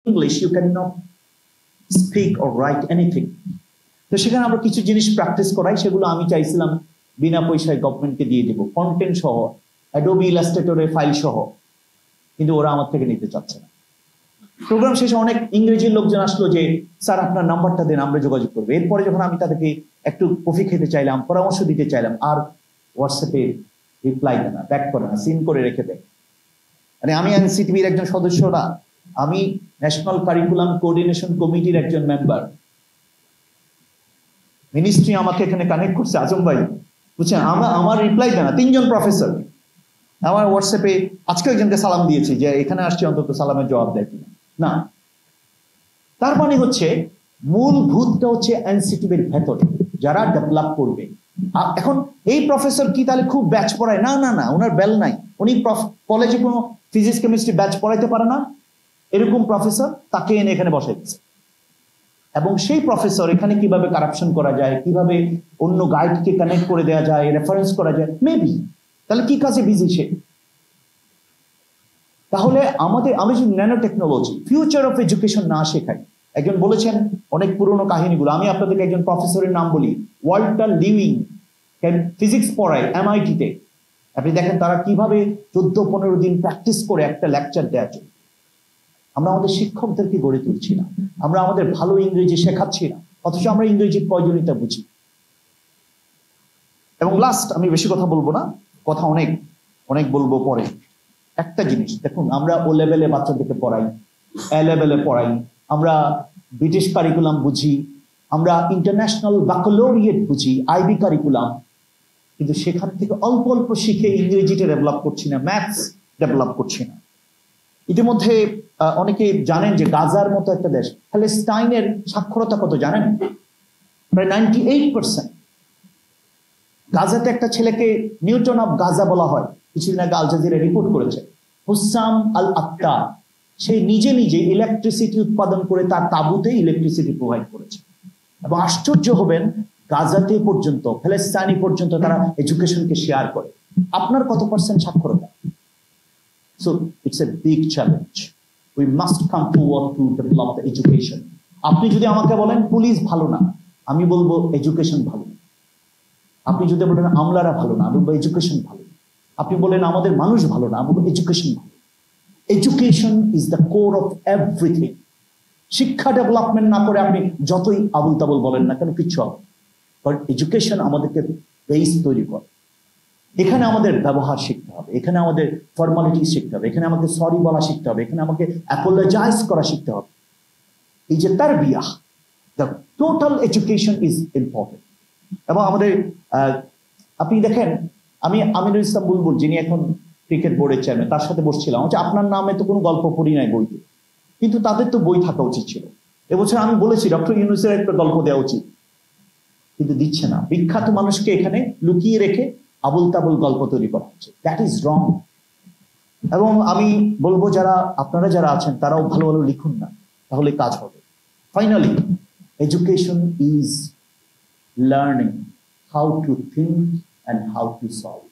English you can not speak or write anything. তো সেখানে আমরা কিছু জিনিস প্র্যাকটিস করাই, সেগুলো আমি চাইছিলাম বিনা পয়সায় গভর্নমেন্টকে দিয়ে দেবো, কন্টেন্ট সহ, অ্যাডোবি ইলাস্ট্রেটরের ফাইল সহ, কিন্তু ওরা আমার থেকে নিতে চাচ্ছে না। প্রোগ্রাম শেষে অনেক ইংরেজির লোকজন আসলো যে স্যার আপনার নাম্বারটা দেন, আমরা যোগাযোগ করবো। এরপরে যখন আমি তাদেরকে একটু কফি খেতে চাইলাম, পরামর্শ দিতে চাইলাম, আর হোয়াটসঅ্যাপে রিপ্লাই দেয় না, ব্যাক করে না, সিন করে রেখে দেয়। মানে আমি এনসিটিভির একজন সদস্য না, আমি ন্যাশনাল কারিকুলাম কোঅর্ডিনেশন কমিটির একজন মেম্বার। মিনিস্ট্রি আমাকে এখানে কানেক্ট করছে, আজম ভাই বুঝছেন, আমার রিপ্লাই দেয় না। 3 জন প্রফেসর আমার হোয়াটসঅ্যাপে আজকে একজনকে সালাম দিয়েছি যে এখানে আসছে, অন্তত সালামের জবাব দেয় কিনা, না। তার মানে হচ্ছে মূলভূতটা হচ্ছে এনসিটিভির ভেতরে যারা ডেভেলপ করবে। এখন এই প্রফেসর কি তাহলে খুব ব্যাচ পড়ায়? না না না, ওনার বেল নাই, উনি কলেজে কোনো ফিজিক্স কেমিস্ট্রি ব্যাচ পড়াইতে পারে না, এরকম প্রফেসর তাকে এনে এখানে বসাইছে। এবং সেই প্রফেসর এখানে কিভাবে কারাপশন করা যায়, কিভাবে অন্য গাইডকে কানেক্ট করে দেওয়া যায়, রেফারেন্স করা যায়, মেবি। তাহলে কি কাজে বিজি সে? তাহলে আমি যদি nano technology, future of education না শেখাই, একজন বলেছেন অনেক পুরনো কাহিনীগুলো, আমি আপনাদেরকে একজন প্রফেসরের নাম বলি, ওয়াল্টার লিউইং, ফিজিক্স পড়ায় MIT-তে। আপনি দেখেন তারা কিভাবে 14-15 দিন প্র্যাকটিস করে একটা লেকচার দেওয়ার জন্য। আমরা আমাদের শিক্ষকদেরকে গড়ে তুলছি না, আমরা আমাদের ভালো ইংরেজি শেখাচ্ছি না, অথচ আমরা ইংরেজির প্রয়োজনীয়তা বুঝি। এবং লাস্ট, আমি বেশি কথা বলবো না, কথা অনেক অনেক বলবো পরে। একটা জিনিস দেখুন, আমরা ও লেভেলে বাচ্চাদেরকে পড়াই, এ লেভেলে পড়াই, আমরা ব্রিটিশ কারিকুলাম বুঝি, আমরা ইন্টারন্যাশনাল ব্যাকলোরিয়েট বুঝি, IB কারিকুলাম, কিন্তু সেখান থেকে অল্প অল্প শিখে ইংরেজিটা ডেভেলপ করছি না, ম্যাথস ডেভেলপ করছি না। ইতিমধ্যে অনেকে জানেন যে গাজার মতো একটা দেশ, প্যালেস্টাইনের সাক্ষরতা কত জানেন? প্রায় 98%। গাজাতে একটা ছেলেকে নিউটন অফ গাজা বলা হয়, কিছুদিন আগে আল জাজিরা রিপোর্ট করেছে। হুসাম আল আক্তার, সে নিজে নিজে ইলেকট্রিসিটি উৎপাদন করে তার তাঁবুতে ইলেকট্রিসিটি প্রোভাইড করেছে। এবং আশ্চর্য হবেন, গাজাতে পর্যন্ত, প্যালেস্টাইনে পর্যন্ত তারা এডুকেশনকে শেয়ার করে। আপনার কত % সাক্ষরতা? So it's a big challenge. We must come forward to develop the education. আপনি যদি আমাকে বলেন পুলিশ ভালো না, আমি বলবো এডুকেশন ভালো। আপনি যদি বলেন আমলারা ভালো না, আমি বলবো এডুকেশন ভালো। আপনি বলেন আমাদের মানুষ ভালো না, আমি বলবো এডুকেশন ভালো। Education is the core of everything. শিক্ষা ডেভেলপমেন্ট না করে আপনি যতই আবুল তাবুল বলেন না কেন, কিচ্ছু হবে। বাট এডুকেশন আমাদেরকে বেস তৈরি করে। এখানে আমাদের ব্যবহার শিখতে হবে, এখানে আমাদের ফর্মালিটি শিখতে হবে, এখানে আমাকে সরি বলা শিখতে হবে, এখানে আমাকে অ্যাপোলোজাইজ করা শিখতে হবে। এই যে তারবিয়াহ, the total education is important. এবং আমাদের আপনি দেখেন, আমি আমিনুল ইসলাম বুলবুল, যিনি এখন ক্রিকেট বোর্ডের চেয়ারম্যান, তার সাথে বসছিলাম। হচ্ছে আপনার নামে তো কোনো গল্প পড়ি নাই বইতে, কিন্তু তাদের তো বই থাকা উচিত ছিল। এবছর আমি বলেছি ডক্টর ইউনূসের একটা গল্প দেওয়া উচিত, কিন্তু দিচ্ছে না। বিখ্যাত মানুষকে এখানে লুকিয়ে রেখে আবুল তাবুল গল্প তৈরি করা হচ্ছে, দ্যাট ইজ রং। এবং আমি বলবো আপনারা যারা আছেন তারাও ভালো ভালো লিখুন না, তাহলে কাজ হবে। Finally, education is learning how to think and how to solve.